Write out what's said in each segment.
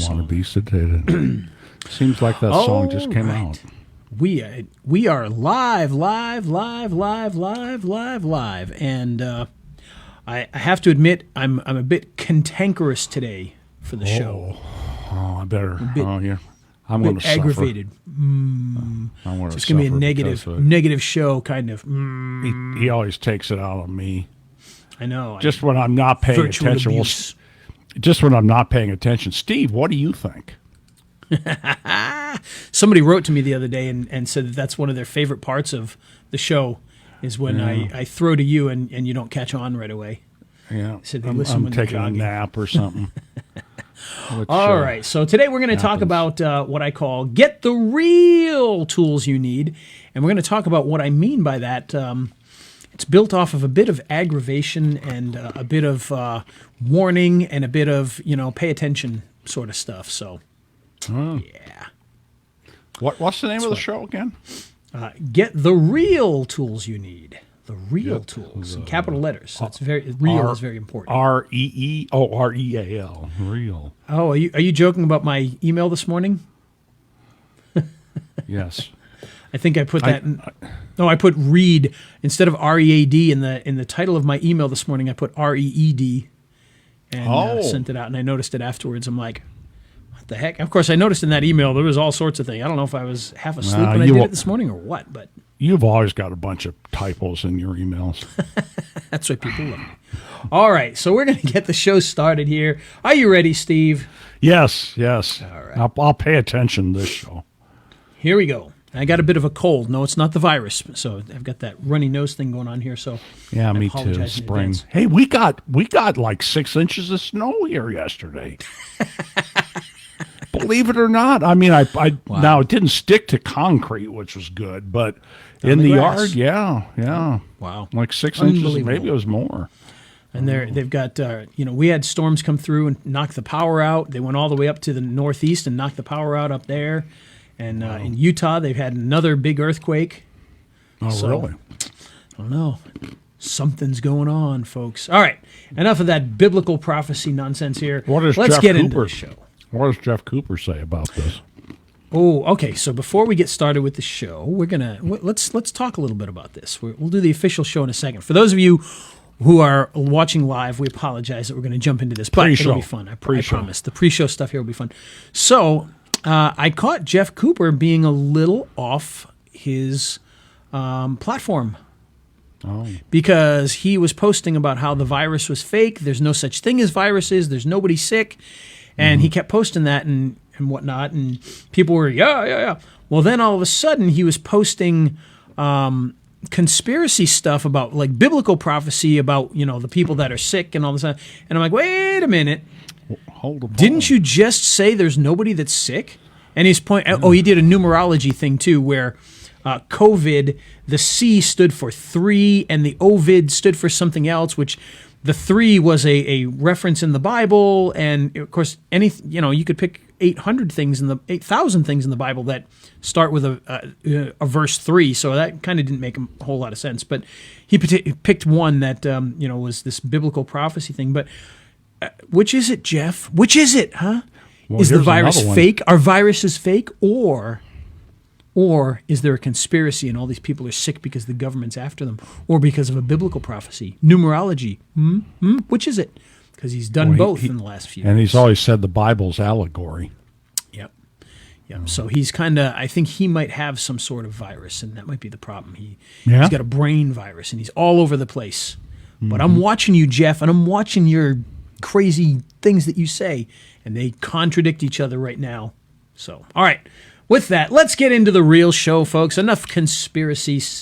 want to be sedated. Seems like that song just came out. We are live, and I have to admit I'm a bit cantankerous today for the show. Oh, I better. Yeah, I'm going to suffer. Aggravated. So it's going to be a negative show, kind of. He always takes it out on me. I know. Just when I'm not paying attention. Just when I'm not paying attention. Steve, what do you think? Somebody wrote to me the other day and said that's one of their favorite parts of the show is when I throw to you and you don't catch on right away. Yeah, said I'm taking a nap or something. All right, so today we're going to talk about what I call get the real tools you need, and we're going to talk about what I mean by that. It's built off of a bit of aggravation and a bit of warning and a bit of pay attention sort of stuff. So. Yeah. What's the name of the show again? Get the real tools you need. The real tools in capital letters. So it's real is very important. REEAL. Real. Oh, are you joking about my email this morning? Yes. I think I put that. I put read instead of READ in the title of my email this morning. I put REED and sent it out, and I noticed it afterwards. I'm like, the heck? Of course, I noticed in that email there was all sorts of things. I don't know if I was half asleep when I did it this morning or what, but you've always got a bunch of typos in your emails. That's why people love me. All right, so we're going to get the show started here. Are you ready, Steve? Yes. All right. I'll pay attention to this show. Here we go. I got a bit of a cold. No, it's not the virus. So I've got that runny nose thing going on here. So yeah, me too. Spring. Hey, we got like 6 inches of snow here yesterday. Believe it or not. I mean, now it didn't stick to concrete, which was good, but in the yard, yeah. Wow. Like 6 inches, maybe it was more. And they've got, we had storms come through and knock the power out. They went all the way up to the northeast and knocked the power out up there. And in Utah, they've had another big earthquake. Oh, really? I don't know. Something's going on, folks. All right. Enough of that biblical prophecy nonsense here. Let's get into the show. What does Jeff Cooper say about this? Oh, okay. So before we get started with the show, let's talk a little bit about this. We'll do the official show in a second. For those of you who are watching live, we apologize that we're going to jump into this, but it'll be fun. I promise. The pre-show stuff here will be fun. So I caught Jeff Cooper being a little off his platform. Oh. Because he was posting about how the virus was fake. There's no such thing as viruses. There's nobody sick. And he kept posting that and whatnot, and people were, yeah. Well, then all of a sudden, he was posting conspiracy stuff about, like, biblical prophecy about, the people that are sick and all this. And I'm like, wait a minute. Hold on. Didn't you just say there's nobody that's sick? And he's he did a numerology thing, too, where COVID, the C stood for 3, and the Ovid stood for something else, which... The 3 was a reference in the Bible, and of course, you could pick 800 things 8,000 things in the Bible that start with a verse 3. So that kind of didn't make a whole lot of sense. But he picked one that was this biblical prophecy thing. But which is it, Jeff? Which is it? Huh? Well, is the virus fake? Are viruses fake, or is there a conspiracy and all these people are sick because the government's after them, or because of a biblical prophecy? Numerology. Which is it? Because he's done both in the last few years. And he's always said the Bible's allegory. Yep. So he's I think he might have some sort of virus, and that might be the problem. He's got a brain virus, and he's all over the place. But I'm watching you, Jeff, and I'm watching your crazy things that you say, and they contradict each other right now. So, all right. With that, let's get into the real show, folks. Enough conspiracy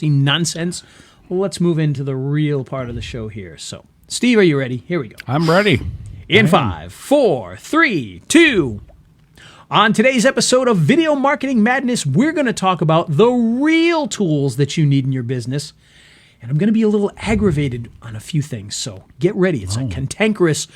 nonsense. Let's move into the real part of the show here. So, Steve, are you ready? Here we go. I'm ready. In 5, 4, 3, 2. On today's episode of Video Marketing Madness, we're going to talk about the real tools that you need in your business. And I'm going to be a little aggravated on a few things. So, get ready. It's a cantankerous,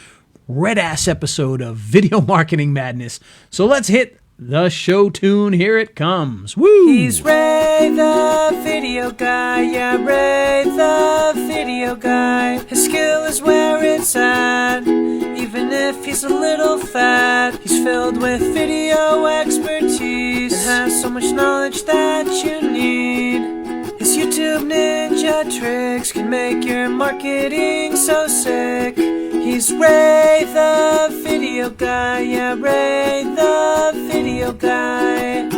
red-ass episode of Video Marketing Madness. So, let's hit the show tune. Here it comes. Woo! He's Ray the video guy. Yeah, Ray the video guy. His skill is where it's at. Even Even if he's a little fat, he's filled with video expertise and has so much knowledge that you need. His YouTube ninja tricks can make your marketing so sick. He's Ray the Video Guy, yeah, Ray the Video Guy.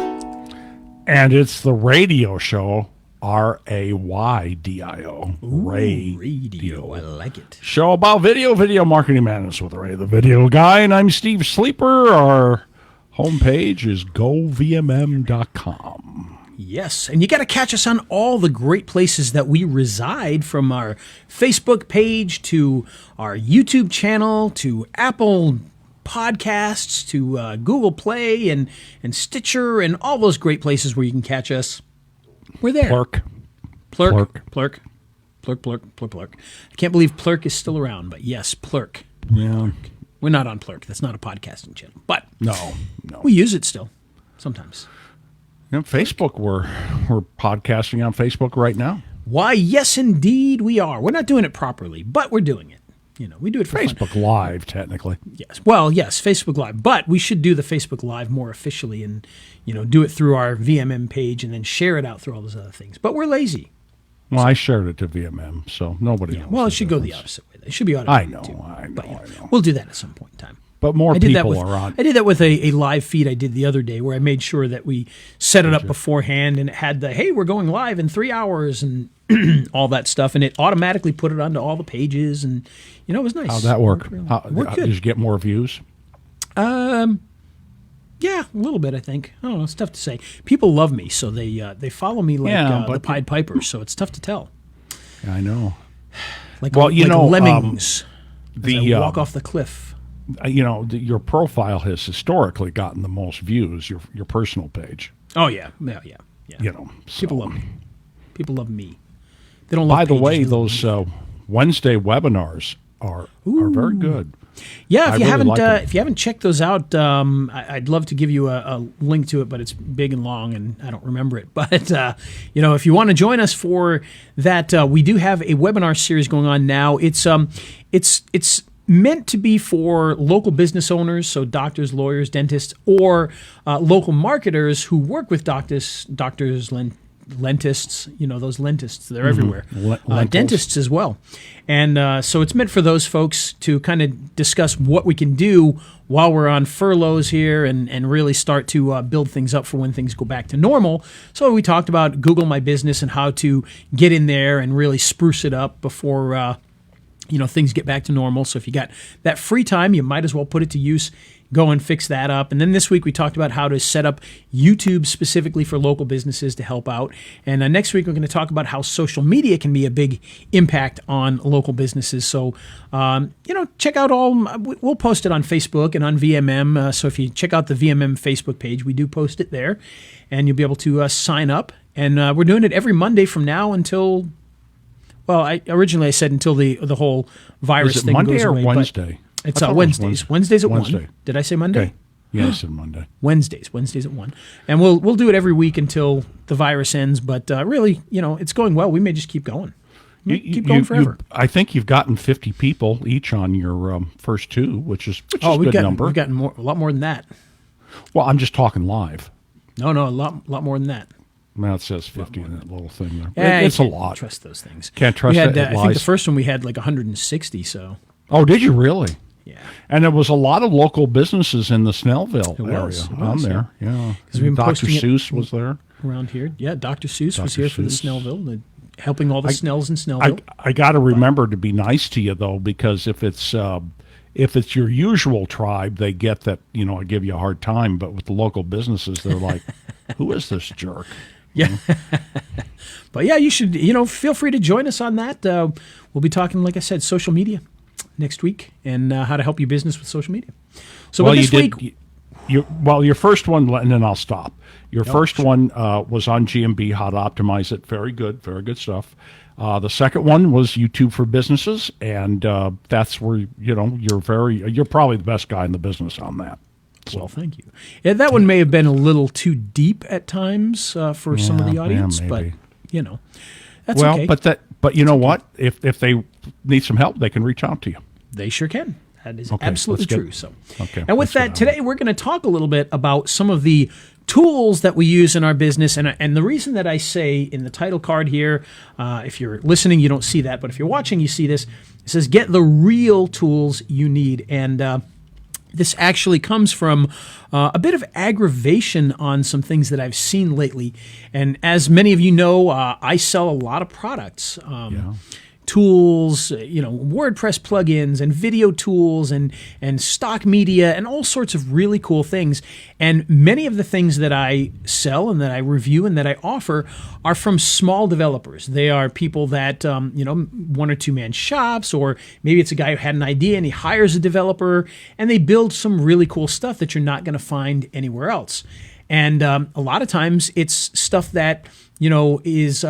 And it's the radio show, RAYDIO. Radio, I like it. Show about video marketing madness with Ray the Video Guy. And I'm Steve Sleeper. Our homepage is govmm.com. Yes, and you got to catch us on all the great places that we reside, from our Facebook page to our YouTube channel to Apple Podcasts to Google Play and Stitcher and all those great places where you can catch us. We're there. Plurk. I can't believe Plurk is still around, but yes, Plurk. Yeah. We're not on Plurk. That's not a podcasting channel, but No. we use it still sometimes. Yeah, Facebook, we're podcasting on Facebook right now. Why, yes, indeed, we are. We're not doing it properly, but we're doing it. You know, we do it for fun. Facebook Live, technically. Yes. Well, yes, Facebook Live. But we should do the Facebook Live more officially and, you know, do it through our VMM page and then share it out through all those other things. But we're lazy. Well, I shared it to VMM, so nobody knows. Well, the it should go the difference. opposite way. It should be I automated know, too. I But, know. We'll do that at some point in time. But more I did that people with, are on. I did that with a live feed I did the other day where I made sure that we set it up beforehand and it had the, hey, we're going live in 3 hours and all that stuff. And it automatically put it onto all the pages. And, you know, it was nice. How'd that work? Worked good. Did you get more views? Yeah, a little bit, I think. I don't know. It's tough to say. People love me, so they follow me like the Pied Piper, so it's tough to tell. Yeah, I know. Like, Well, you know, lemmings as the I walk off the cliff. Your profile has historically gotten the most views. Your personal page. Oh, yeah. Yeah. You know, so. People love me. People love me. They don't love By the pages, way, they love those me. Wednesday webinars are very good. Yeah, I if you really haven't like 'em. if you haven't checked those out, I'd love to give you a link to it, but it's big and long, and I don't remember it. But if you want to join us for that, we do have a webinar series going on now. It's meant to be for local business owners, so doctors, lawyers, dentists, or local marketers who work with doctors, lentists, those lentists, they're everywhere. Dentists as well. And so it's meant for those folks to kind of discuss what we can do while we're on furloughs here and really start to build things up for when things go back to normal. So we talked about Google My Business and how to get in there and really spruce it up before things get back to normal. So if you got that free time, you might as well put it to use. Go and fix that up. And then this week we talked about how to set up YouTube specifically for local businesses to help out. And next week we're going to talk about how social media can be a big impact on local businesses. So, check out we'll post it on Facebook and on VMM. So if you check out the VMM Facebook page, we do post it there. And you'll be able to sign up. And we're doing it every Monday from now until... Well, I said until the whole virus Is it thing Monday goes or away. Wednesday? It's I thought it was Wednesdays. Wednesdays at Wednesday. 1. Did I say Monday? Okay. Yeah, I said Monday. Wednesdays at 1. And we'll do it every week until the virus ends. But really, it's going well. We may just keep going. Keep going forever. I think you've gotten 50 people each on your first two, which is a good number. We've gotten a lot more than that. Well, I'm just talking live. No, a lot more than that. Now it says 50 in that little thing there. Yeah, It's a can't lot. Trust those things. Can't trust we had, it. I think the first one we had like 160. So. Oh, did you really? Yeah. And there was a lot of local businesses in the Snellville area It on was, there. Yeah. Because we've been Dr. posting it Seuss was there. Around here. Yeah, Dr. Seuss was Dr. here for the Seuss. Snellville, helping all the Snells in Snellville. I got to remember to be nice to you though, because if it's your usual tribe, they get that I give you a hard time. But with the local businesses, they're like, "Who is this jerk?" Yeah. But yeah, you should, feel free to join us on that. We'll be talking, like I said, social media next week and how to help your business with social media. So this week. Your first one, and then I'll stop. Your first one was on GMB, how to optimize it. Very good stuff. The second one was YouTube for businesses, and that's where, you're probably the best guy in the business on that. Well, thank you. Yeah, that one may have been a little too deep at times for some of the audience, but that's okay. But you know what? If they need some help, they can reach out to you. They sure can. That is Okay, absolutely let's get- true. So, okay, and with let's get that, on today we're going to talk a little bit about some of the tools that we use in our business. And the reason that I say in the title card here, if you're listening, you don't see that, but if you're watching, you see this. It says, "Get the real tools you need." And this actually comes from a bit of aggravation on some things that I've seen lately. And as many of you know, I sell a lot of products. Tools, WordPress plugins and video tools and stock media and all sorts of really cool things. And many of the things that I sell and that I review and that I offer are from small developers. They are people that, one or two man shops, or maybe it's a guy who had an idea and he hires a developer and they build some really cool stuff that you're not going to find anywhere else. And a lot of times it's stuff that, is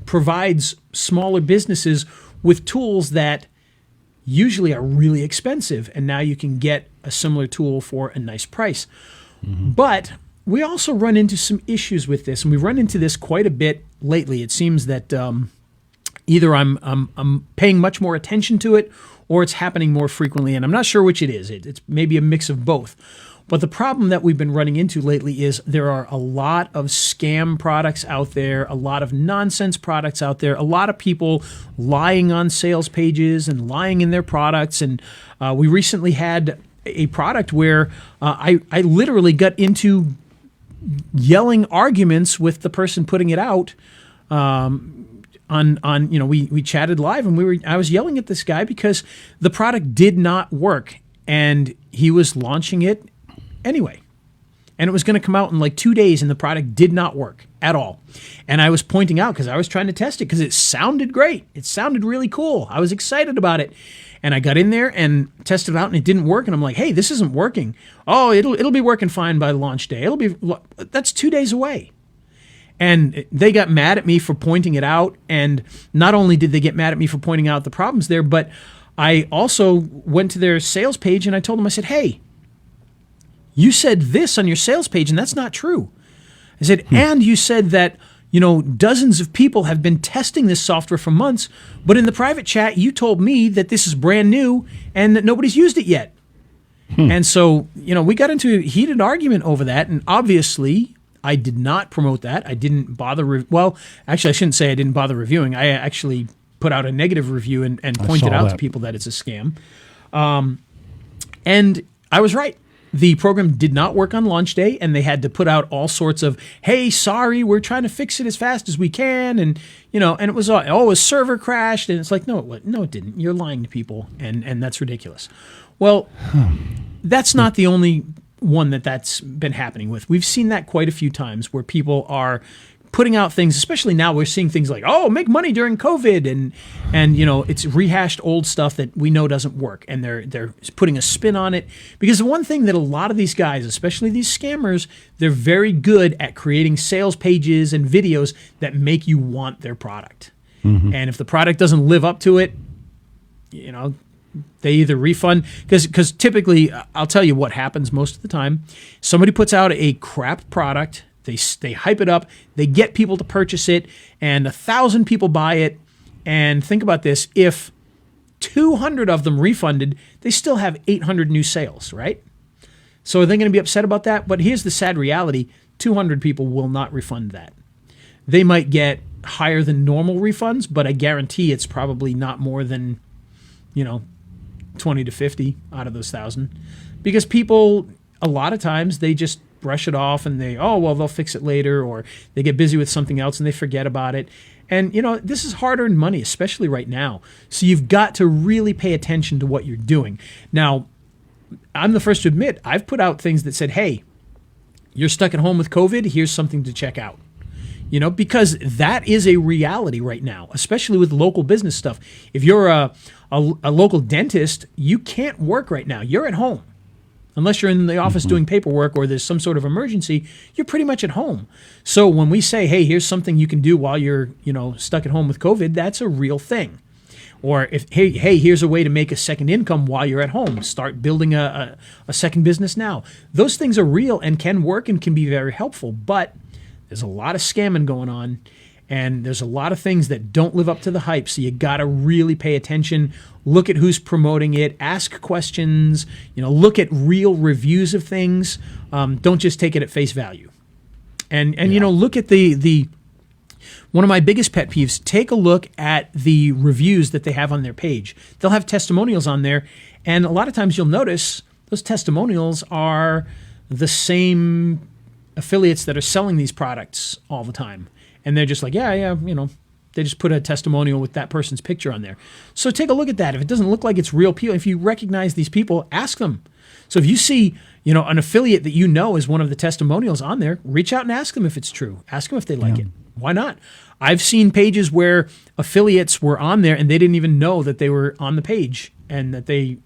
provides smaller businesses with tools that usually are really expensive, and now you can get a similar tool for a nice price. But we also run into some issues with this, and we run into this quite a bit lately. It seems that either I'm paying much more attention to it, or it's happening more frequently, and I'm not sure which it is. It's maybe a mix of both. But the problem that we've been running into lately is there are a lot of scam products out there, a lot of nonsense products out there, a lot of people lying on sales pages and lying in their products. And we recently had a product where I literally got into yelling arguments with the person putting it out. We chatted live, and I was yelling at this guy because the product did not work, and he was launching it anyway. And it was going to come out in like 2 days, and the product did not work at all. And I was pointing out, because I was trying to test it, because it sounded great. It sounded really cool. I was excited about it. And I got in there and tested it out, and it didn't work. And I'm like, hey, this isn't working. Oh, it'll be working fine by launch day. That's 2 days away. And they got mad at me for pointing it out. And not only did they get mad at me for pointing out the problems there, but I also went to their sales page and I told them, I said, hey, you said this on your sales page, and that's not true. I said, and you said that, dozens of people have been testing this software for months, but in the private chat, you told me that this is brand new and that nobody's used it yet. And so, we got into a heated argument over that, and obviously I did not promote that. I didn't bother. Actually, I shouldn't say I didn't bother reviewing. I actually put out a negative review and pointed out to people that it's a scam. And I was right. The program did not work on launch day, and they had to put out all sorts of, hey, sorry, we're trying to fix it as fast as we can. And, and it was, a server crashed. And it's like, no, it didn't. You're lying to people. And that's ridiculous. Well, that's not the only one that's been happening with. We've seen that quite a few times where people are putting out things, especially now we're seeing things like, make money during COVID, and it's rehashed old stuff that we know doesn't work, and they're putting a spin on it. Because the one thing that a lot of these guys, especially these scammers, they're very good at creating sales pages and videos that make you want their product. And if the product doesn't live up to it, they either refund, because typically, I'll tell you what happens most of the time. Somebody puts out a crap product. They hype it up, they get people to purchase it, and 1,000 people buy it. And think about this, if 200 of them refunded, they still have 800 new sales, right? So are they going to be upset about that? But here's the sad reality, 200 people will not refund that. They might get higher than normal refunds, but I guarantee it's probably not more than, 20 to 50 out of those 1,000. Because people, a lot of times, they just brush it off and they'll fix it later, or they get busy with something else and they forget about it. And, this is hard-earned money, especially right now. So you've got to really pay attention to what you're doing. Now, I'm the first to admit, I've put out things that said, hey, you're stuck at home with COVID, here's something to check out. Because that is a reality right now, especially with local business stuff. If you're a local dentist, you can't work right now. You're at home. Unless you're in the office doing paperwork or there's some sort of emergency, you're pretty much at home. So when we say, hey, here's something you can do while you're, stuck at home with COVID, that's a real thing. Or hey, here's a way to make a second income while you're at home. Start building a second business now. Those things are real and can work and can be very helpful, but there's a lot of scamming going on. And there's a lot of things that don't live up to the hype. So you got to really pay attention. Look at who's promoting it. Ask questions. Look at real reviews of things. Don't just take it at face value. And look at the one of my biggest pet peeves. Take a look at the reviews that they have on their page. They'll have testimonials on there, and a lot of times you'll notice those testimonials are the same affiliates that are selling these products all the time. And they're just like, they just put a testimonial with that person's picture on there. So take a look at that. If it doesn't look like it's real people, if you recognize these people, ask them. So if you see, an affiliate that is one of the testimonials on there, reach out and ask them if it's true. Ask them if they like it. Why not? I've seen pages where affiliates were on there and they didn't even know that they were on the page and that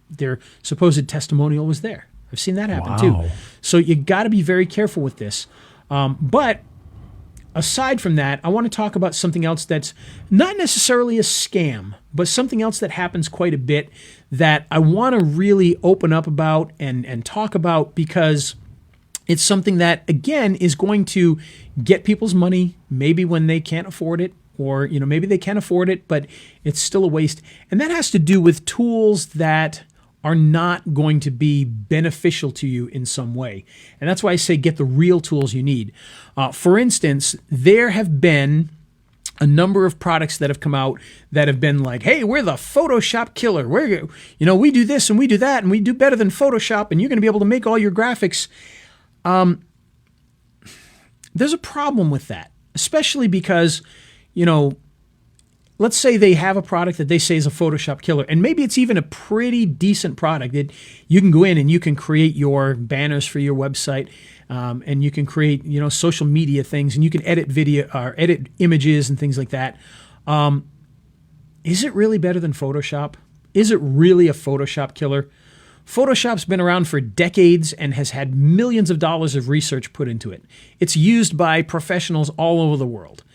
their supposed testimonial was there. I've seen that happen too. So you got to be very careful with this. But aside from that, I want to talk about something else that's not necessarily a scam, but something else that happens quite a bit that I want to really open up about and talk about, because it's something that, again, is going to get people's money maybe when they can't afford it, or maybe they can afford it, but it's still a waste. And that has to do with tools that are not going to be beneficial to you in some way. And that's why I say get the real tools you need. For instance, there have been a number of products that have come out that have been like, hey, we're the Photoshop killer. We do this and we do that and we do better than Photoshop and you're going to be able to make all your graphics. There's a problem with that, especially because, let's say they have a product that they say is a Photoshop killer, and maybe it's even a pretty decent product. You can go in and you can create your banners for your website, and you can create, social media things, and you can edit video or edit images and things like that. Is it really better than Photoshop? Is it really a Photoshop killer? Photoshop's been around for decades and has had millions of dollars of research put into it. It's used by professionals all over the world.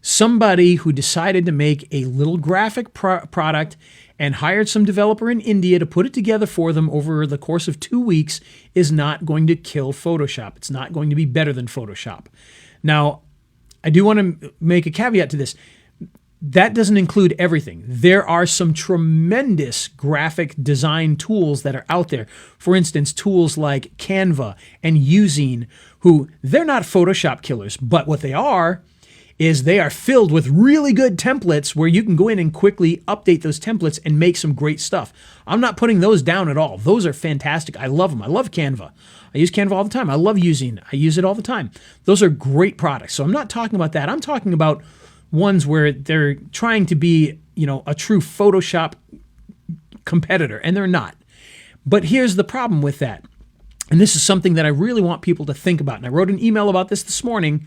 Somebody who decided to make a little graphic product and hired some developer in India to put it together for them over the course of 2 weeks is not going to kill Photoshop. It's not going to be better than Photoshop. Now, I do want to make a caveat to this. That doesn't include everything. There are some tremendous graphic design tools that are out there. For instance, tools like Canva and Using, who they're not Photoshop killers, but what they are is they are filled with really good templates where you can go in and quickly update those templates and make some great stuff. I'm not putting those down at all. Those are fantastic. I love them. I love Canva. I use Canva all the time. I love Using. I use it all the time. Those are great products. So I'm not talking about that. I'm talking about ones where they're trying to be, a true Photoshop competitor, and they're not. But here's the problem with that. And this is something that I really want people to think about. And I wrote an email about this morning.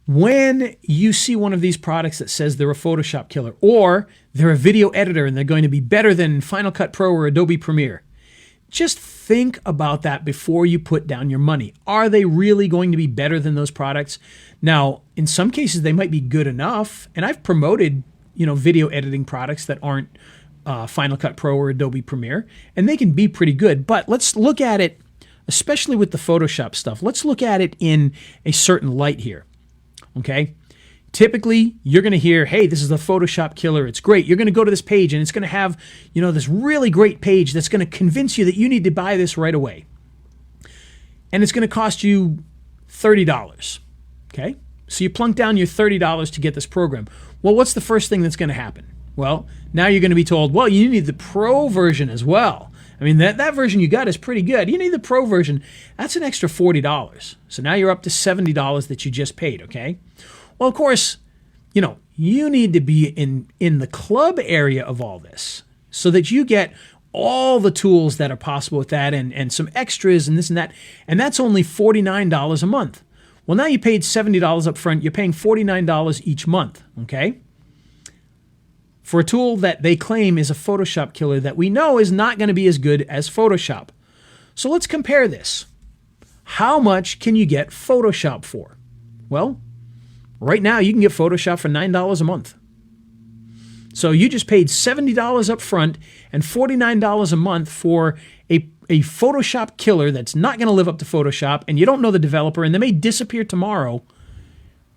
When you see one of these products that says they're a Photoshop killer, or they're a video editor and they're going to be better than Final Cut Pro or Adobe Premiere, just think about that before you put down your money. Are they really going to be better than those products? Now, in some cases, they might be good enough. And I've promoted, video editing products that aren't Final Cut Pro or Adobe Premiere, and they can be pretty good. But let's look at it, especially with the Photoshop stuff. Let's look at it in a certain light here. Okay? Typically, you're going to hear, hey, this is the Photoshop killer. It's great. You're going to go to this page, and it's going to have, this really great page that's going to convince you that you need to buy this right away. And it's going to cost you $30. Okay? So you plunk down your $30 to get this program. Well, what's the first thing that's going to happen? Well, now you're going to be told, well, you need the Pro version as well. I mean, that version you got is pretty good. You need the Pro version. That's an extra $40. So now you're up to $70 that you just paid, okay? Well, of course, you need to be in the club area of all this so that you get all the tools that are possible with that and some extras and this and that. And that's only $49 a month. Well, now you paid $70 up front. You're paying $49 each month, okay? For a tool that they claim is a Photoshop killer that we know is not going to be as good as Photoshop. So let's compare this. How much can you get Photoshop for? Well, right now you can get Photoshop for $9 a month. So you just paid $70 up front and $49 a month for a Photoshop killer that's not going to live up to Photoshop, and you don't know the developer, and they may disappear tomorrow.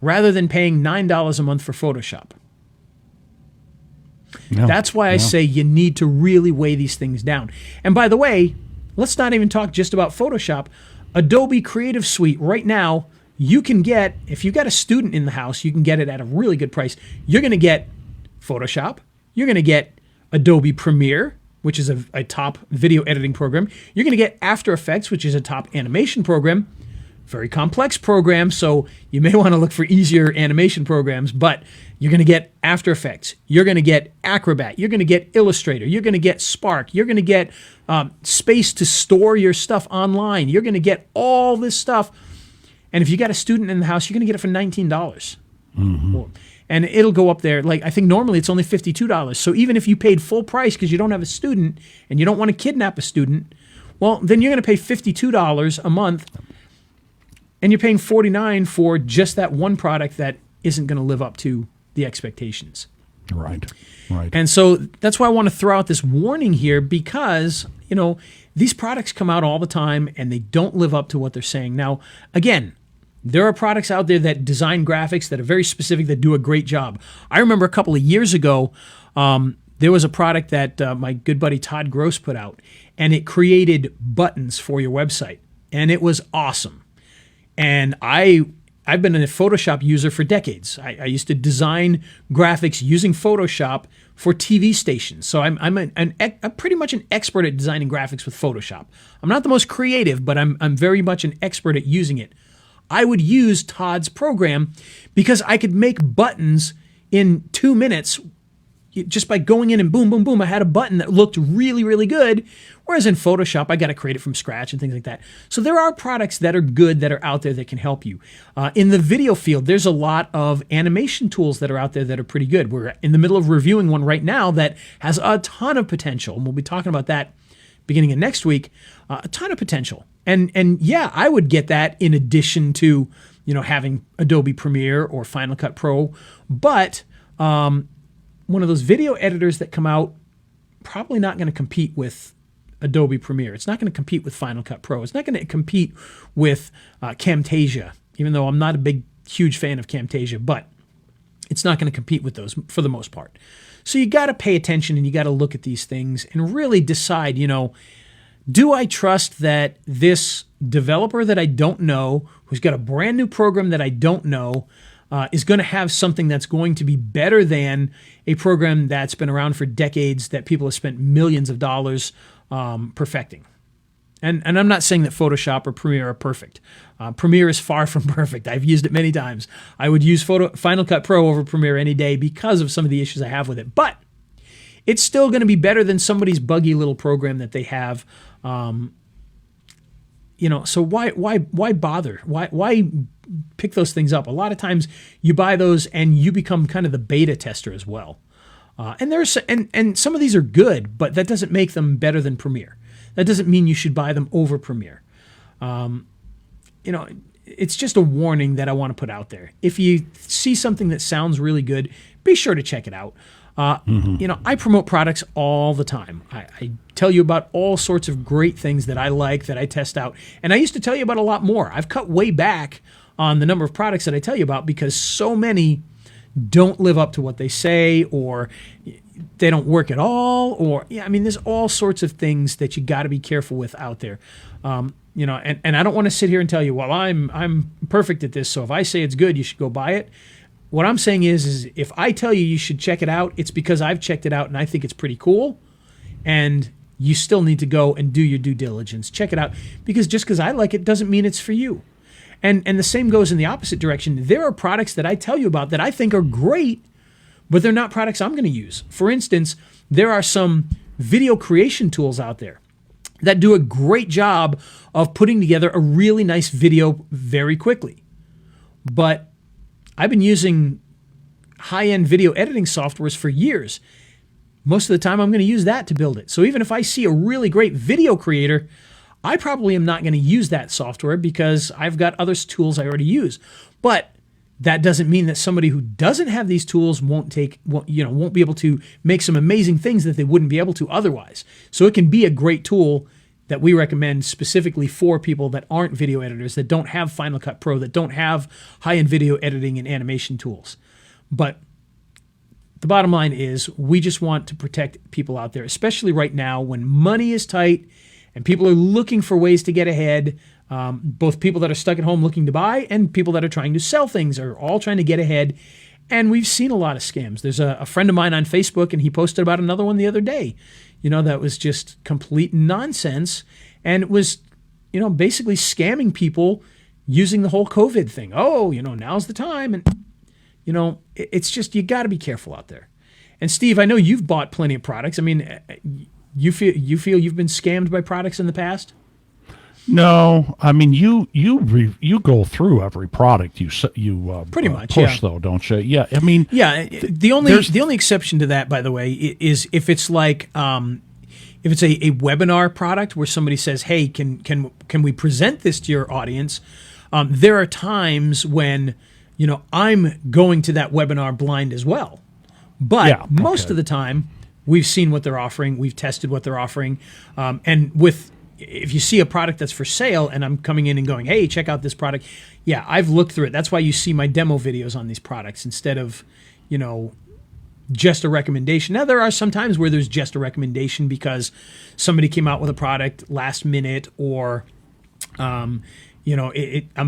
rather than paying $9 a month for Photoshop. No, That's why I no. say you need to really weigh these things down. And by the way, let's not even talk just about Photoshop. Adobe Creative Suite right now, you can get, if you've got a student in the house, you can get it at a really good price. You're going to get Photoshop. You're going to get Adobe Premiere, which is a top video editing program. You're going to get After Effects, which is a top animation program. Very complex program, so you may want to look for easier animation programs, but you're going to get After Effects. You're going to get Acrobat. You're going to get Illustrator. You're going to get Spark. You're going to get space to store your stuff online. You're going to get all this stuff. And if you got a student in the house, you're going to get it for $19. And it'll go up there. Like, I think normally it's only $52. So even if you paid full price because you don't have a student and you don't want to kidnap a student, well, then you're going to pay $52 a month. And you're paying $49 for just that one product that isn't going to live up to the expectations. Right. And so that's why I want to throw out this warning here because, these products come out all the time and they don't live up to what they're saying. Now, again, there are products out there that design graphics that are very specific, that do a great job. I remember a couple of years ago, there was a product that my good buddy Todd Gross put out, and it created buttons for your website. And it was awesome. And I've been a Photoshop user for decades. I used to design graphics using Photoshop for TV stations. So I'm pretty much an expert at designing graphics with Photoshop. I'm not the most creative, but I'm very much an expert at using it. I would use Todd's program because I could make buttons in 2 minutes just by going in and boom, boom, boom. I had a button that looked really, really good. Whereas in Photoshop, I got to create it from scratch and things like that. So there are products that are good that are out there that can help you. In the video field, there's a lot of animation tools that are out there that are pretty good. We're in the middle of reviewing one right now that has a ton of potential. And we'll be talking about that beginning of next week. A ton of potential. And yeah, I would get that in addition to, having Adobe Premiere or Final Cut Pro. But one of those video editors that come out, probably not going to compete with Adobe Premiere. It's not going to compete with Final Cut Pro. It's not going to compete with Camtasia, even though I'm not a huge fan of Camtasia, but it's not going to compete with those for the most part. So you got to pay attention and you got to look at these things and really decide, do I trust that this developer that I don't know, who's got a brand new program that I don't know, is going to have something that's going to be better than a program that's been around for decades that people have spent millions of dollars perfecting. And I'm not saying that Photoshop or Premiere are perfect. Premiere is far from perfect. I've used it many times. I would use Final Cut Pro over Premiere any day because of some of the issues I have with it. But it's still going to be better than somebody's buggy little program that they have. So why bother? Why pick those things up? A lot of times you buy those and you become kind of the beta tester as well. And some of these are good, but that doesn't make them better than Premiere. That doesn't mean you should buy them over Premiere. It's just a warning that I want to put out there. If you see something that sounds really good, be sure to check it out. I promote products all the time. I tell you about all sorts of great things that I like, that I test out. And I used to tell you about a lot more. I've cut way back on the number of products that I tell you about because so many don't live up to what they say, or they don't work at all, or there's all sorts of things that you got to be careful with out there. And I don't want to sit here and tell you, well, I'm perfect at this, so if I say it's good, you should go buy it. What I'm saying is if I tell you should check it out, it's because I've checked it out and I think it's pretty cool, and you still need to go and do your due diligence. Check it out, because just because I like it doesn't mean it's for you. And the same goes in the opposite direction. There are products that I tell you about that I think are great, but they're not products I'm going to use. For instance, there are some video creation tools out there that do a great job of putting together a really nice video very quickly. But I've been using high-end video editing softwares for years. Most of the time, I'm going to use that to build it. So even if I see a really great video creator, I probably am not going to use that software because I've got other tools I already use. But that doesn't mean that somebody who doesn't have these tools won't be able to make some amazing things that they wouldn't be able to otherwise. So it can be a great tool that we recommend specifically for people that aren't video editors, that don't have Final Cut Pro, that don't have high-end video editing and animation tools. But the bottom line is we just want to protect people out there, especially right now when money is tight and people are looking for ways to get ahead. Both people that are stuck at home looking to buy and people that are trying to sell things are all trying to get ahead. And we've seen a lot of scams. There's a friend of mine on Facebook, and he posted about another one the other day, that was just complete nonsense. And it was, basically scamming people using the whole COVID thing. Oh, now's the time. And, it's just, you got to be careful out there. And Steve, I know you've bought plenty of products. I mean, you feel you've been scammed by products in the past? No, I mean you go through every product you pretty much push, yeah. though, don't you? Yeah, I mean the only exception to that, by the way, is if it's like if it's a webinar product where somebody says, "Hey, can we present this to your audience?" There are times when I'm going to that webinar blind as well, but most of the time we've seen what they're offering, we've tested what they're offering, and if you see a product that's for sale and I'm coming in and going, hey, check out this product. Yeah, I've looked through it. That's why you see my demo videos on these products instead of, just a recommendation. Now, there are some times where there's just a recommendation because somebody came out with a product last minute or, I'm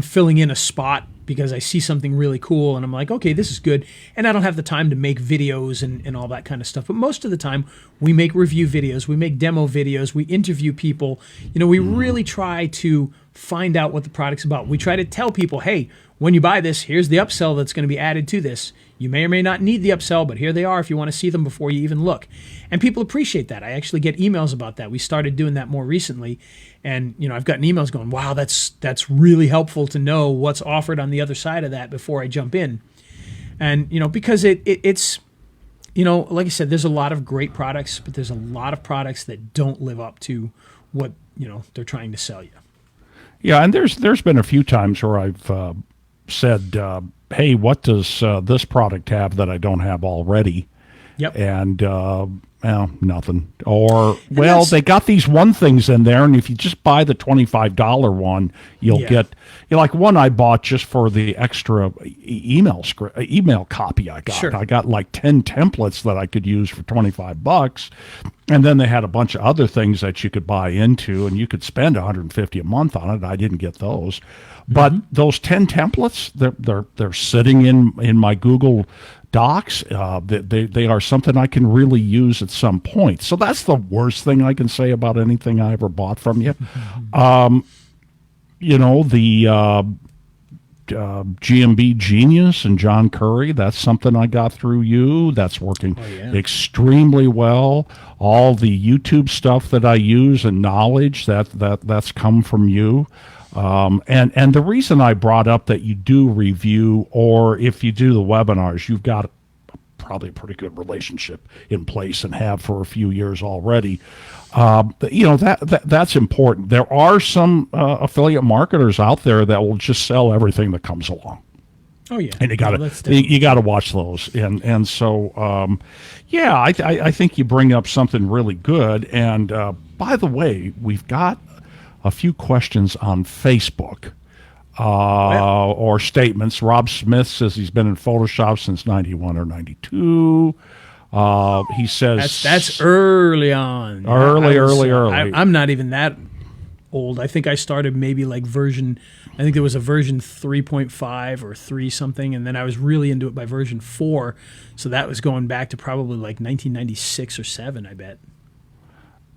filling in a spot because I see something really cool and I'm like, okay, this is good. And I don't have the time to make videos and all that kind of stuff. But most of the time we make review videos, we make demo videos, we interview people. We really try to find out what the product's about. We try to tell people, hey, when you buy this, here's the upsell that's going to be added to this. You may or may not need the upsell, but here they are if you want to see them before you even look. And people appreciate that. I actually get emails about that. We started doing that more recently. And, I've gotten emails going, wow, that's really helpful to know what's offered on the other side of that before I jump in. And, because it's, like I said, there's a lot of great products, but there's a lot of products that don't live up to what, they're trying to sell you. Yeah, and there's been a few times where I've said, hey, what does this product have that I don't have already? Yep. And, nothing. Or, they got these one things in there, and if you just buy the $25 one, you'll get, like one I bought just for the extra email copy I got. Sure. I got like 10 templates that I could use for $25. And then they had a bunch of other things that you could buy into, and you could spend $150 a month on it. I didn't get those. But those 10 templates, they're sitting in my Google Docs. They are something I can really use at some point. So that's the worst thing I can say about anything I ever bought from you. The GMB Genius and John Curry, that's something I got through you. That's working extremely well. All the YouTube stuff that I use and knowledge, that's come from you. And the reason I brought up that you do review, or if you do the webinars, you've got probably a pretty good relationship in place and have for a few years already. That's important. There are some affiliate marketers out there that will just sell everything that comes along. Oh yeah, and you gotta watch those. And so I think you bring up something really good. And by the way, we've got a few questions on Facebook or statements. Rob Smith says he's been in Photoshop since 91 or 92. He says that's early on. Early. I'm not even that old. I think I started maybe like I think there was a version 3.5 or 3 something, and then I was really into it by version 4. So that was going back to probably like 1996 or 7, I bet.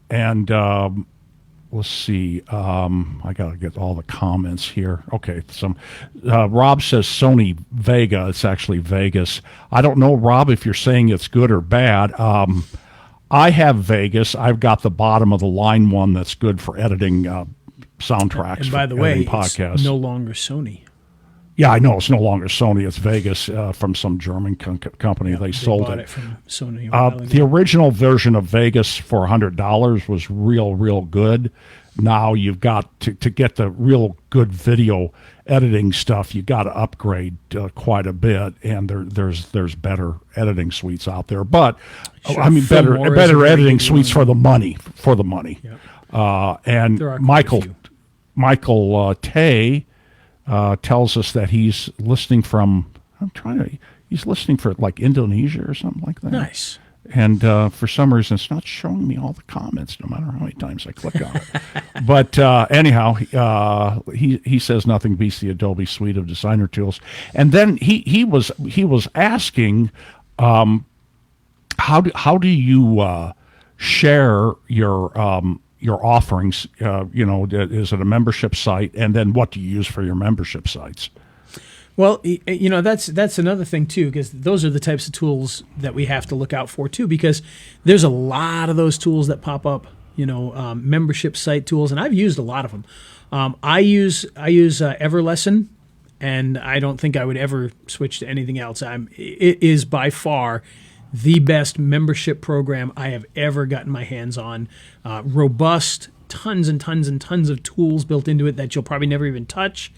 And let's see. I got to get all the comments here. Okay. Rob says Sony Vega. It's actually Vegas. I don't know, Rob, if you're saying it's good or bad. I have Vegas. I've got the bottom of the line one that's good for editing soundtracks. And by the way, podcasts. It's no longer Sony. Yeah, I know it's no longer Sony. It's Vegas from some German company. Yeah, they sold bought it from Sony. The original version of Vegas for $100 was real good. Now you've got to get the real good video editing stuff. You got to upgrade quite a bit, and there's better editing suites out there. But sure, I mean, better editing suites for the money. Yep. And There are quite a Michael few. Tay tells us that he's listening from. He's listening for like Indonesia or something like that. Nice. And for some reason, it's not showing me all the comments, no matter how many times I click on it. But anyhow, he says nothing beats the Adobe suite of designer tools. And then he was asking, how do you share your offerings? Is it a membership site? And then what do you use for your membership sites? Well, that's another thing too, because those are the types of tools that we have to look out for too, because there's a lot of those tools that pop up, membership site tools, and I've used a lot of them. I use Everlesson, and I don't think I would ever switch to anything else. It is by far the best membership program I have ever gotten my hands on. Robust, tons and tons and tons of tools built into it that you'll probably never even touch.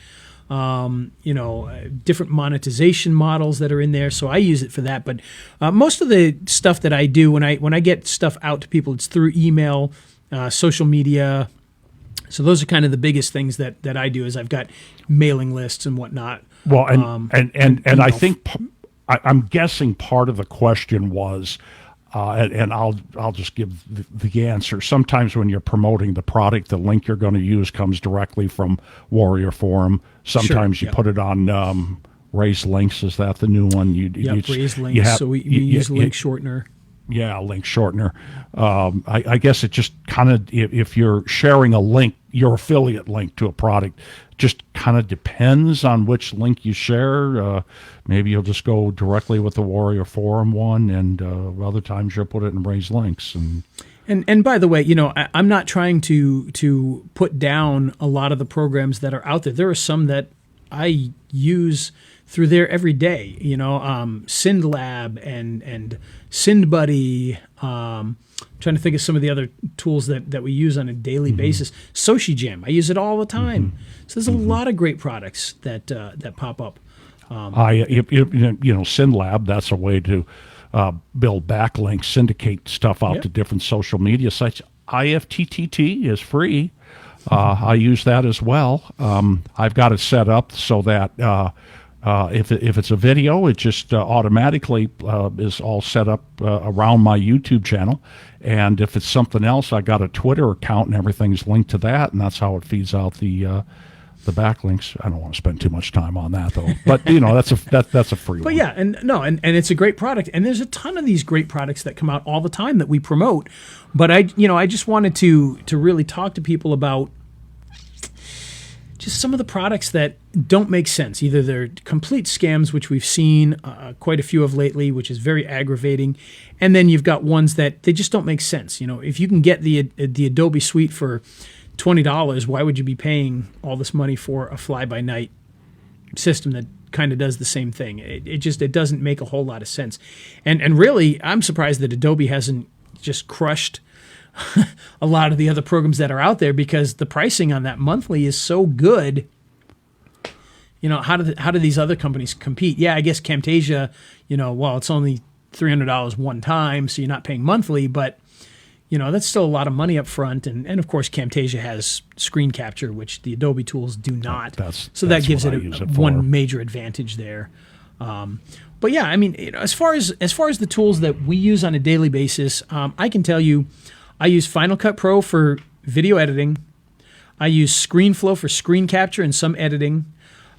Different monetization models that are in there. So I use it for that. But most of the stuff that I do when I get stuff out to people, it's through email, social media. So those are kind of the biggest things that I do. Is I've got mailing lists and whatnot. Well, and I think I'm guessing part of the question was. And I'll just give the answer. Sometimes when you're promoting the product, the link you're going to use comes directly from Warrior Forum. Sometimes you put it on Raised Links. Is that the new one? Raised Links. So we use link shortener. Yeah, link shortener. I guess it just kind of, if you're sharing a link, your affiliate link to a product, just kind of depends on which link you share. Maybe you'll just go directly with the Warrior Forum one, and other times you'll put it in Raised Links. And by the way, I'm not trying to put down a lot of the programs that are out there. There are some that I use through there every day. SyndLab and SyndBuddy. Trying to think of some of the other tools that we use on a daily basis. SociJam, I use it all the time. So there's a lot of great products that pop up. SyndLab, that's a way to build backlinks, syndicate stuff out to different social media sites. IFTTT is free. I use that as well. I've got it set up so that if it's a video, it just automatically is all set up around my YouTube channel. And if it's something else, I got a Twitter account and everything's linked to that, and that's how it feeds out the backlinks. I don't want to spend too much time on that though. But that's a free one. But yeah, and it's a great product, and there's a ton of these great products that come out all the time that we promote. But I just wanted to really talk to people about just some of the products that don't make sense. Either they're complete scams, which we've seen quite a few of lately, which is very aggravating, and then you've got ones that they just don't make sense. If you can get the Adobe Suite for $20, why would you be paying all this money for a fly-by-night system that kind of does the same thing? It doesn't make a whole lot of sense. And really, I'm surprised that Adobe hasn't just crushed a lot of the other programs that are out there, because the pricing on that monthly is so good. How do these other companies compete? Yeah, I guess Camtasia, it's only $300 one time, so you're not paying monthly, but that's still a lot of money up front. And of course, Camtasia has screen capture, which the Adobe tools do not. That gives it one major advantage there. But yeah, as far as the tools that we use on a daily basis, I can tell you, I use Final Cut Pro for video editing. I use ScreenFlow for screen capture and some editing.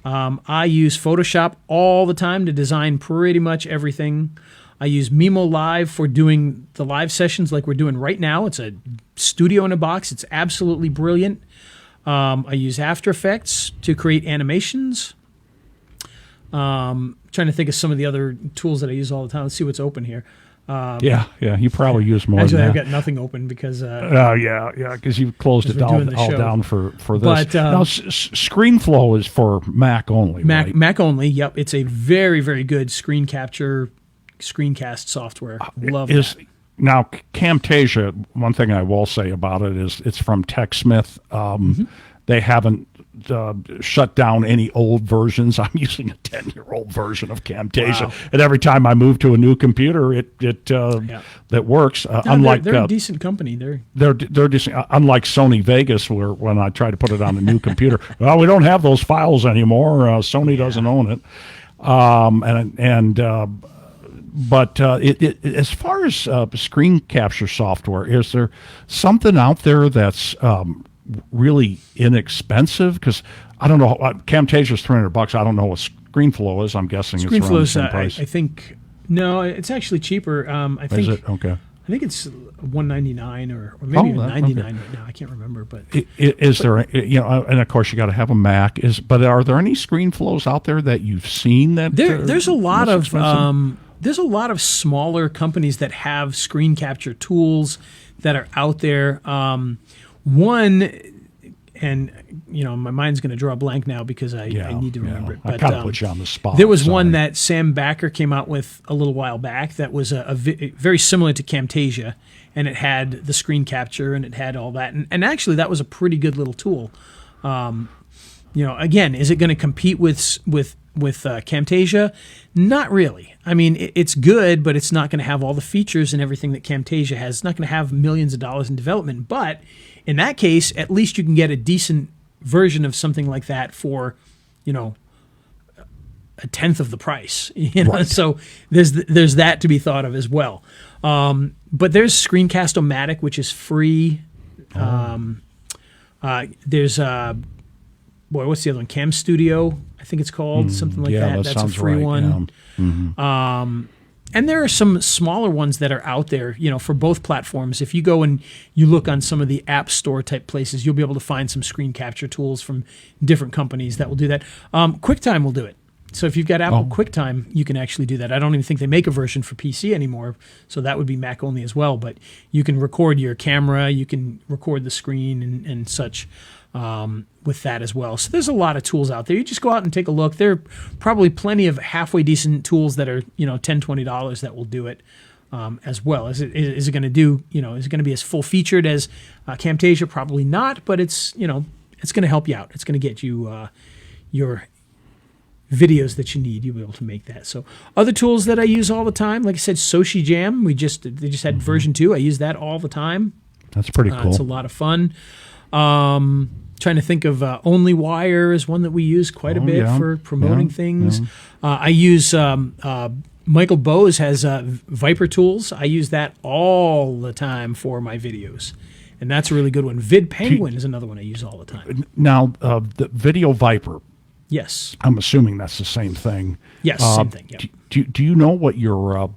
I use Photoshop all the time to design pretty much everything. I use Mimo Live for doing the live sessions like we're doing right now. It's a studio in a box. It's absolutely brilliant. I use After Effects to create animations. Trying to think of some of the other tools that I use all the time. Let's see what's open here. You probably use more actually, than that. I've got nothing open because... because you've closed it all down for this. But, now, ScreenFlow is for Mac only, right? Mac only, yep. It's a very, very good screen capture, screencast software. Love that. Now, Camtasia, one thing I will say about it is it's from TechSmith. They haven't shut down any old versions. I'm using a 10-year-old version of Camtasia, Wow. and every time I move to a new computer, that works. No, Unlike they're a decent company. they're just unlike Sony Vegas, where when I try to put it on a new computer, well, we don't have those files anymore. Sony doesn't own it. But as far as screen capture software, is there something out there that's really inexpensive? Because I don't know. Camtasia's $300. I don't know what ScreenFlow is. I'm guessing it's around the ScreenFlow's, same price. I think, no, it's actually cheaper. I think Is it? Okay. I think it's $199 or maybe even $99 okay. right now. I can't remember, but Is there, and of course you got to have a Mac. But are there any ScreenFlows out there that you've seen that there's a lot less of expensive? there's a lot of smaller companies that have screen capture tools that are out there. One, and my mind's going to draw a blank now because I need to remember it. I But kind of put you on the spot. there was one sorry. that Sam Backer came out with a little while back that was very similar to Camtasia, and it had the screen capture and it had all that, and actually that was a pretty good little tool. Again, is it going to compete with Camtasia? Not really. I mean, it's good, but it's not going to have all the features and everything that Camtasia has. It's not going to have millions of dollars in development. But in that case, at least you can get a decent version of something like that for, a tenth of the price. Right. So there's that to be thought of as well. But there's Screencast-O-Matic, which is free. There's what's the other one? Cam Studio, I think it's called, something like that. That's a sounds free right, one. yeah. And there are some smaller ones that are out there, for both platforms. If you go and you look on some of the app store type places, you'll be able to find some screen capture tools from different companies that will do that. QuickTime will do it. So if you've got Apple QuickTime, you can actually do that. I don't even think they make a version for PC anymore, so that would be Mac only as well. But you can record your camera, you can record the screen and such with that as well. So there's a lot of tools out there. You just go out and take a look. There are probably plenty of halfway decent tools that are $10, $20 that will do it as well. Is it going to do? Is it going to be as full featured as Camtasia? Probably not. But it's it's going to help you out. It's going to get you your videos that you need. You'll be able to make that. So other tools that I use all the time, like I said, SociJam. They just had version 2. I use that all the time. That's pretty cool. It's a lot of fun. Trying to think of OnlyWire is one that we use quite a bit for promoting things. Yeah. I use Michael Bose has Viper Tools. I use that all the time for my videos, and that's a really good one. VidPenguin is another one I use all the time. Now, the Video Viper. Yes. I'm assuming that's the same thing. Yes, same thing. Yep. Do you know what your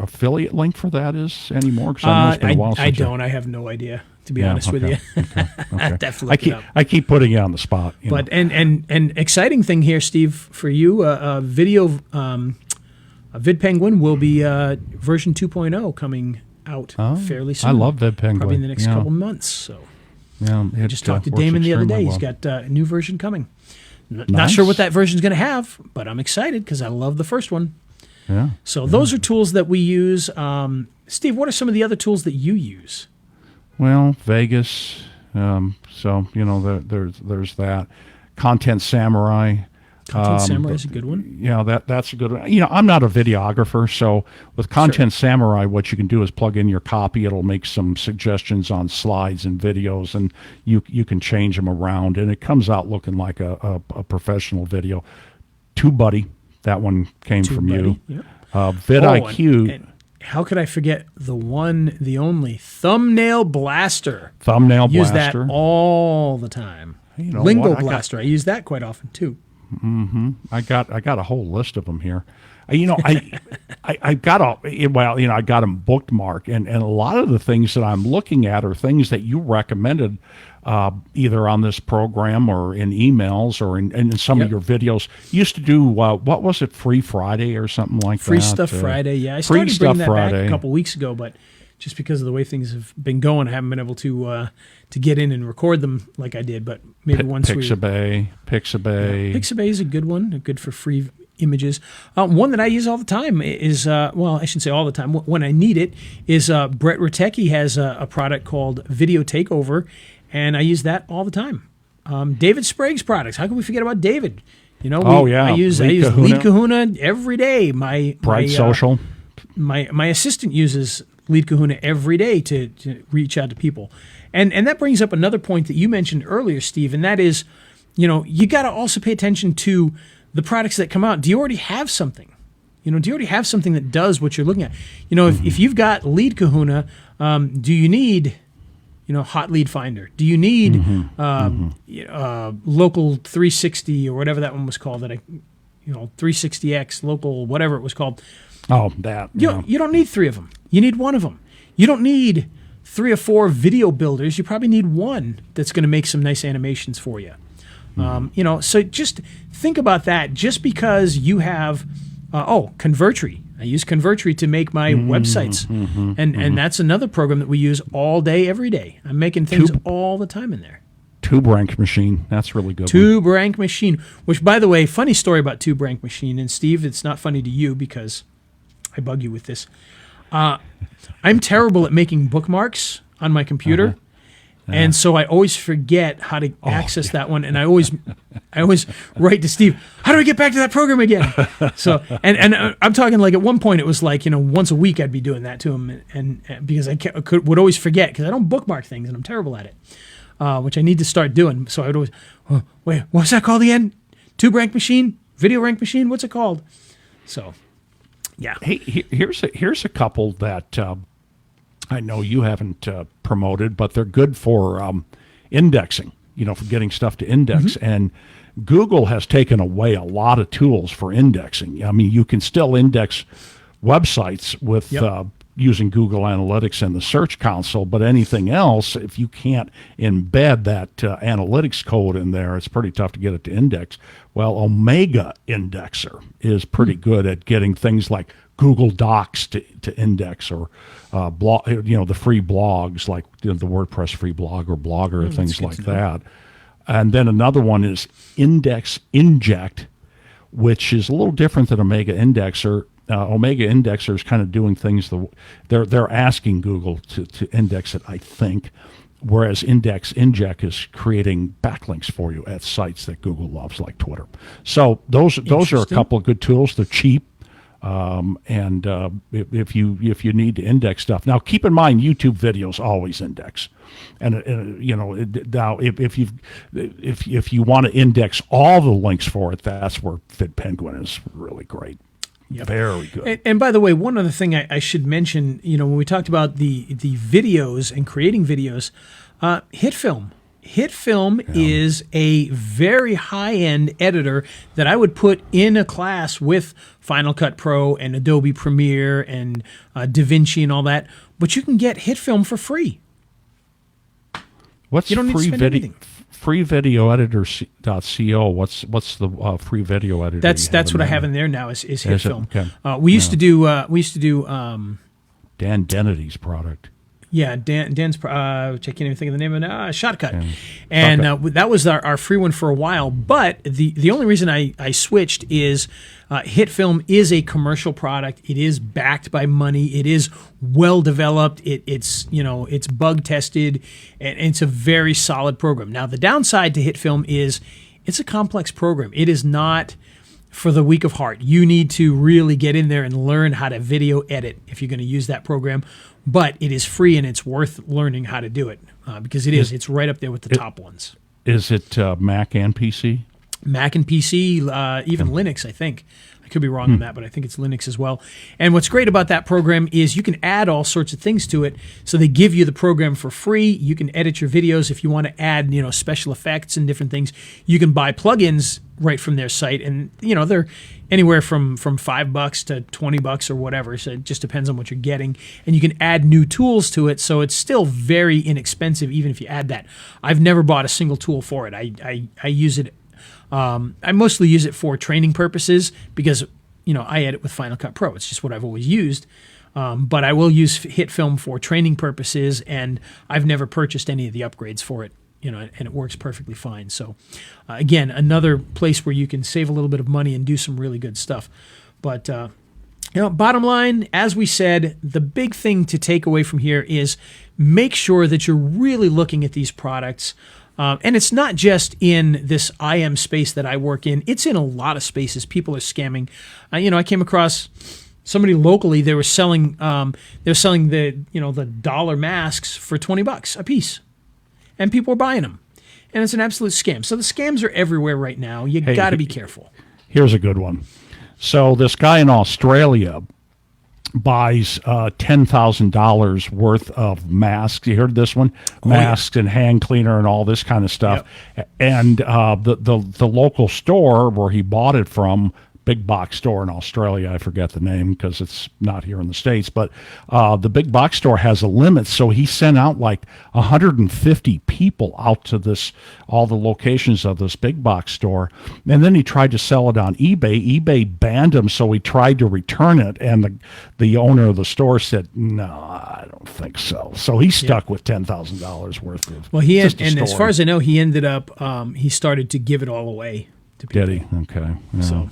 affiliate link for that is anymore? Because I know it's been a while since I don't. I have no idea, to be honest with you. Okay. I'd have to look it up. I keep putting you on the spot. But and exciting thing here, Steve, for you, VidPenguin will be version 2.0 coming out fairly soon. I love VidPenguin. Probably in the next couple months. So I just talked to Damon the other day. He's got a new version coming. Not sure what that version is going to have, but I'm excited because I love the first one. Yeah. So those are tools that we use. Steve, what are some of the other tools that you use? Well, Vegas. So there's that. Content Samurai. Content Samurai is a good one. Yeah, that's a good one. I'm not a videographer, so with Content Samurai, what you can do is plug in your copy. It'll make some suggestions on slides and videos, and you can change them around, and it comes out looking like a professional video. TubeBuddy, that one came from you. Yep. vidIQ. And how could I forget the one, the only Thumbnail Blaster? Thumbnail Use Blaster. that all the time. Lingo Blaster. I use that quite often too. I got a whole list of them here. I got them bookmarked, and a lot of the things that I'm looking at are things that you recommended, either on this program or in emails or in some of your videos. You used to do what was it, Free Friday or something like Free that? Stuff Friday. Yeah, I Free started Stuff bringing that Friday. back a couple weeks ago, but just because of the way things have been going, I haven't been able to get in and record them like I did. But maybe once Pixabay. Pixabay is a good one, good for free images. One that I use all the time is, I shouldn't say all the time, when I need it, is Brett Ratecki has a product called Video Takeover, and I use that all the time. David Sprague's products. How can we forget about David? You know, I use Lead Lead Kahuna every day. Bright Social. My assistant uses Lead Kahuna every day to reach out to people. And that brings up another point that you mentioned earlier, Steve, and that is, you got to also pay attention to the products that come out. Do you already have something? Do you already have something that does what you're looking at? If you've got Lead Kahuna, do you need, Hot Lead Finder? Do you need Local 360 or whatever that one was called? 360X, Local, whatever it was called. Oh, that. You don't need 3 of them. You need 1 of them. You don't need 3 or 4 video builders. You probably need 1 that's going to make some nice animations for you. So just think about that. Just because you have, Convertri. I use Convertri to make my websites. And that's another program that we use all day, every day. I'm making things all the time in there. TubeRank Machine. That's really good. TubeRank Machine, which, by the way, funny story about TubeRank Machine. And Steve, it's not funny to you because I bug you with this. I'm terrible at making bookmarks on my computer. And so I always forget how to access that one, and I always write to Steve, how do I get back to that program again? So and I'm talking like at one point it was like once a week I'd be doing that to him, and because I would always forget because I don't bookmark things and I'm terrible at it, which I need to start doing. So I would always wait, what's that called again? TubeRank Machine, Video Rank Machine, what's it called? So yeah. Hey, here's a couple that. I know you haven't promoted, but they're good for indexing, for getting stuff to index. And Google has taken away a lot of tools for indexing. I mean, you can still index websites with using Google Analytics and the Search Console, but anything else, if you can't embed that analytics code in there, it's pretty tough to get it to index. Well, Omega Indexer is pretty good at getting things like Google Docs to index, or blog, the free blogs like the WordPress free blog or Blogger, things like that. And then another one is Index Inject, which is a little different than Omega Indexer. Omega Indexer is kind of doing things they're asking Google to index it, I think, whereas Index Inject is creating backlinks for you at sites that Google loves, like Twitter. So those are a couple of good tools. They're cheap. And if you need to index stuff, now keep in mind YouTube videos always index, and now if you want to index all the links for it, that's where FitPenguin is really great. Yep. Very good. And by the way, one other thing I should mention, when we talked about the videos and creating videos, HitFilm. HitFilm is a very high-end editor that I would put in a class with Final Cut Pro and Adobe Premiere and DaVinci and all that. But you can get HitFilm for free. What's you don't need to spend anything. freevideoeditor.co? What's the free video editor? That's what I have in there now is HitFilm. Okay. We used to do Dan Dennety's product. Yeah, Dan's, which I can't even think of the name of it now, Shotcut. And that was our free one for a while. But the only reason I switched is HitFilm is a commercial product. It is backed by money. It is well developed. It's bug tested, and it's a very solid program. Now, the downside to HitFilm is it's a complex program. It is not for the weak of heart. You need to really get in there and learn how to video edit if you're going to use that program. But it is free, and it's worth learning how to do it because it's right up there with the top ones. Is it Mac and PC? Mac and PC, even Linux, I think. I could be wrong on that, but I think it's Linux as well. And what's great about that program is you can add all sorts of things to it. So they give you the program for free. You can edit your videos if you want to add, special effects and different things. You can buy plugins right from their site, and they're anywhere from $5 to $20 or whatever. So it just depends on what you're getting, and you can add new tools to it. So it's still very inexpensive, even if you add that. I've never bought a single tool for it. I use it. I mostly use it for training purposes because I edit with Final Cut Pro. It's just what I've always used. But I will use HitFilm for training purposes, and I've never purchased any of the upgrades for it. And it works perfectly fine. So, again, another place where you can save a little bit of money and do some really good stuff. But, bottom line, as we said, the big thing to take away from here is make sure that you're really looking at these products. And it's not just in this IM space that I work in. It's in a lot of spaces. People are scamming. I came across somebody locally. They were selling the dollar masks for $20 a piece, and people were buying them. And it's an absolute scam. So the scams are everywhere right now. You got to be careful. Here's a good one. So this guy in Australia buys $10,000 worth of masks. You heard this one? Masks and hand cleaner and all this kind of stuff. Yep. And the local store where he bought it from, big box store in Australia, I forget the name because it's not here in the States, but the big box store has a limit, so he sent out like 150 people out to all the locations of this big box store, and then he tried to sell it on eBay. eBay banned him, so he tried to return it, and the owner of the store said, no, I don't think so. So he's stuck with $10,000 worth of. Well, as far as I know, he ended up he started to give it all away to people. Did he? Okay. Yeah. So.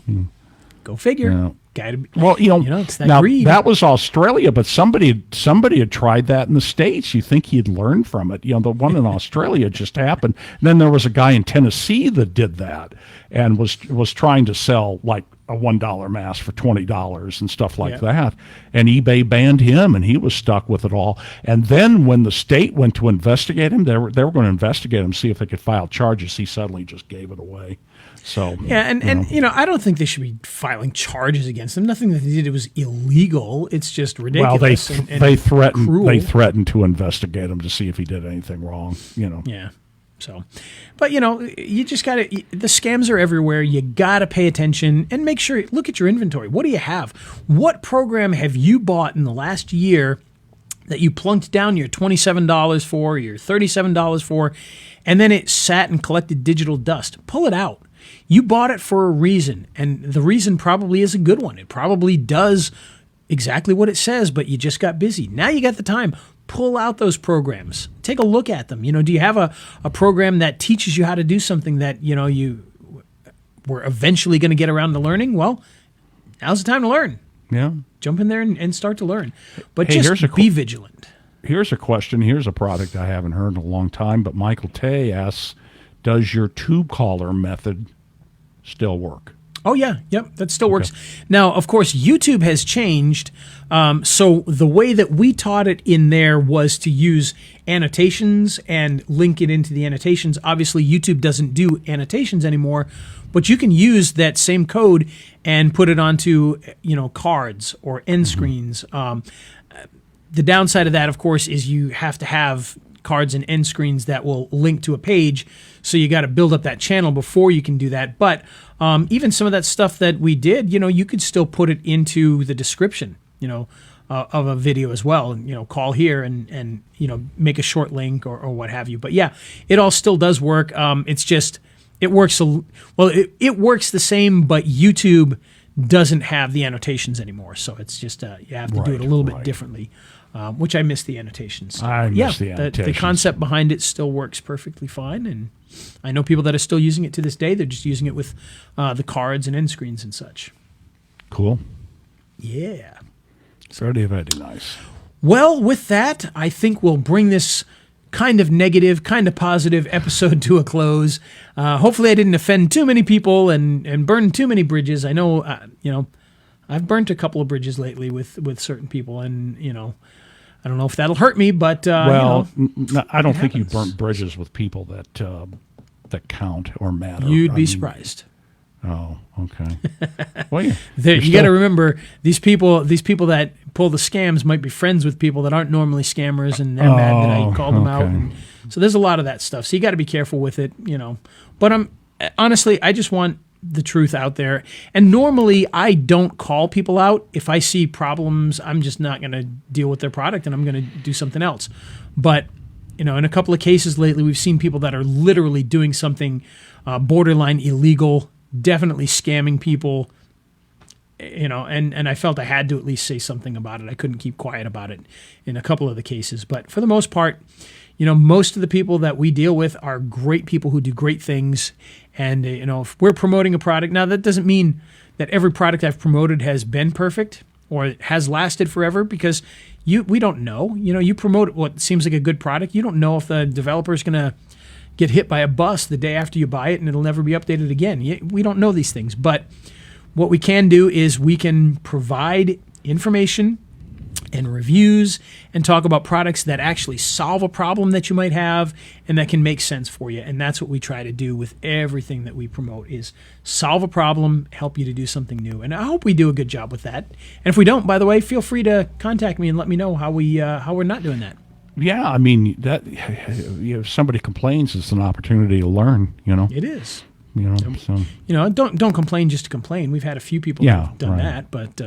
Go figure. Yeah. Gotta be, well, it's that now greed. That was Australia, but somebody had tried that in the States. You think he'd learn from it? The one in Australia just happened. And then there was a guy in Tennessee that did that and was trying to sell like a $1 mask for $20 and stuff like that. And eBay banned him, and he was stuck with it all. And then when the state went to investigate him, they were going to investigate him, see if they could file charges. He suddenly just gave it away. So and I don't think they should be filing charges against them. Nothing that they did was illegal. It's just ridiculous. Well, and they threatened cruel. They threatened to investigate him to see if he did anything wrong. Yeah. So, but you just got to. The scams are everywhere. You got to pay attention and make sure. Look at your inventory. What do you have? What program have you bought in the last year that you plunked down your $27 for, or your $37 for, and then it sat and collected digital dust? Pull it out. You bought it for a reason, and the reason probably is a good one. It probably does exactly what it says, but you just got busy. Now you got the time. Pull out those programs. Take a look at them. Do you have a program that teaches you how to do something that, you were eventually going to get around to learning? Well, now's the time to learn. Yeah. Jump in there and start to learn. But just be vigilant. Here's a question. Here's a product I haven't heard in a long time, but Michael Tay asks, does your tube caller method still work? Oh, yeah. Yep. That still works. Now, of course, YouTube has changed. So the way that we taught it in there was to use annotations and link it into the annotations. Obviously, YouTube doesn't do annotations anymore, but you can use that same code and put it onto, cards or end screens. The downside of that, of course, is you have to have cards and end screens that will link to a page. So you got to build up that channel before you can do that. But even some of that stuff that we did, you could still put it into the description, of a video as well. And, call here and make a short link or what have you. But yeah, it all still does work. It's just, it works. It works the same, but YouTube doesn't have the annotations anymore. So it's just, you have to do it a little bit differently. Which I miss the annotations. I miss the annotations. The concept behind it still works perfectly fine, and I know people that are still using it to this day. They're just using it with the cards and end screens and such. Cool. Yeah. Very, very nice. Well, with that, I think we'll bring this kind of negative, kind of positive episode to a close. Hopefully I didn't offend too many people and burn too many bridges. I know, I've burnt a couple of bridges lately with certain people, and, I don't know if that'll hurt me, but I don't think you burnt bridges with people that count or matter. You'd be surprised. Oh, okay. Well, you got to remember these people that pull the scams might be friends with people that aren't normally scammers, and they're mad that I called them out. And so there's a lot of that stuff. So you got to be careful with it, But honestly, I just want the truth out there. And normally I don't call people out. If I see problems, I'm just not going to deal with their product and I'm going to do something else. But, in a couple of cases lately, we've seen people that are literally doing something borderline illegal, definitely scamming people, and I felt I had to at least say something about it. I couldn't keep quiet about it in a couple of the cases. But for the most part, most of the people that we deal with are great people who do great things. And, if we're promoting a product, now that doesn't mean that every product I've promoted has been perfect or has lasted forever, because we don't know. You promote what seems like a good product. You don't know if the developer is going to get hit by a bus the day after you buy it and it'll never be updated again. We don't know these things, but what we can do is we can provide information and reviews and talk about products that actually solve a problem that you might have and that can make sense for you. And that's what we try to do with everything that we promote, is solve a problem, help you to do something new. And I hope we do a good job with that. And if we don't, by the way, feel free to contact me and let me know how we're not doing that. Yeah, I mean, that if somebody complains, it's an opportunity to learn, It is. So. Don't complain just to complain. We've had a few people who've done that, but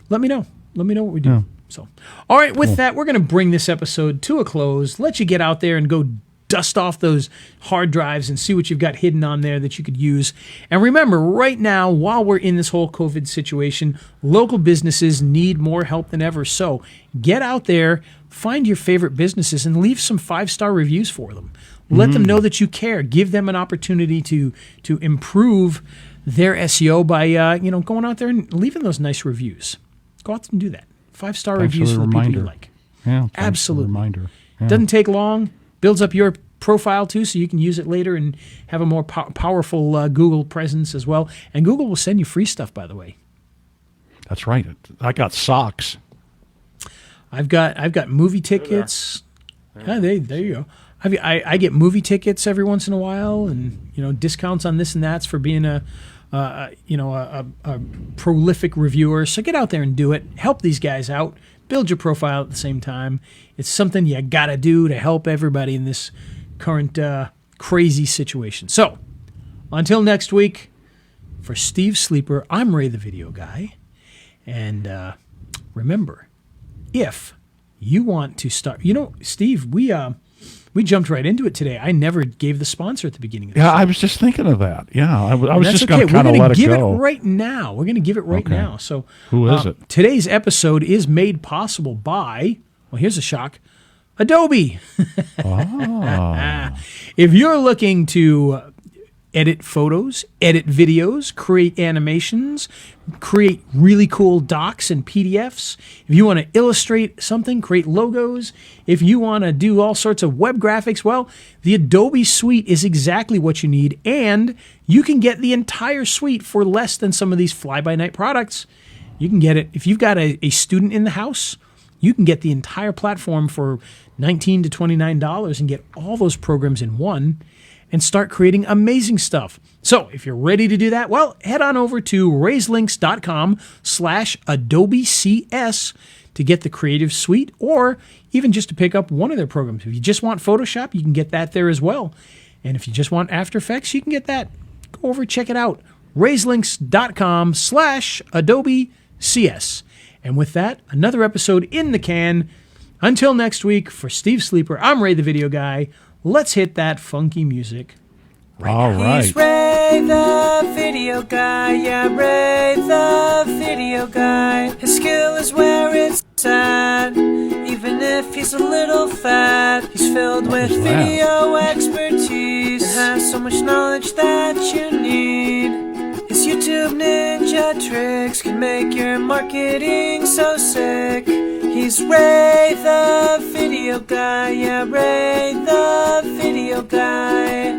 let me know. Let me know what we do. Yeah. So, all right, with that, we're going to bring this episode to a close. Let you get out there and go dust off those hard drives and see what you've got hidden on there that you could use. And remember, right now, while we're in this whole COVID situation, local businesses need more help than ever. So get out there, find your favorite businesses, and leave some 5-star reviews for them. Let them know that you care. Give them an opportunity to improve their SEO by going out there and leaving those nice reviews. Go out and do that. 5-star reviews for the people you like. Yeah, absolutely. Reminder. Yeah. Doesn't take long. Builds up your profile too, so you can use it later and have a more powerful Google presence as well. And Google will send you free stuff, by the way. That's right. I got socks. I've got movie tickets. There you go. I get movie tickets every once in a while, and discounts on this and that's for being a prolific reviewer. So get out there and do it. Help these guys out. Build your profile at the same time. It's something you got to do to help everybody in this current crazy situation. So until next week, for Steve Sleeper, I'm Ray the Video Guy. And remember, if you want to start, Steve, we jumped right into it today. I never gave the sponsor at the beginning of the show. I was just thinking of that. Yeah, I was just okay. going to kind of let it go. We're going to give it right now. We're going to give it right now. So, who is it? Today's episode is made possible by, well, here's a shock, Adobe. If you're looking to edit photos, edit videos, create animations, create really cool docs and PDFs. If you want to illustrate something, create logos. If you want to do all sorts of web graphics, well, the Adobe Suite is exactly what you need. And you can get the entire suite for less than some of these fly-by-night products. You can get it. If you've got a student in the house, you can get the entire platform for $19 to $29 and get all those programs in one and start creating amazing stuff. So if you're ready to do that, well, head on over to raiselinks.com/AdobeCS to get the Creative Suite, or even just to pick up one of their programs. If you just want Photoshop, you can get that there as well. And if you just want After Effects, you can get that. Go over, check it out. raiselinks.com/AdobeCS. And with that, another episode in the can. Until next week, for Steve Sleeper, I'm Ray the Video Guy. Let's hit that funky music. All right. He's Ray the Video Guy, yeah, Ray the Video Guy. His skill is where it's at, even if he's a little fat. He's filled with video expertise and has so much knowledge that you need. His YouTube ninja tricks can make your marketing so sick. He's Ray the Video Guy, yeah, Ray the Video Guy.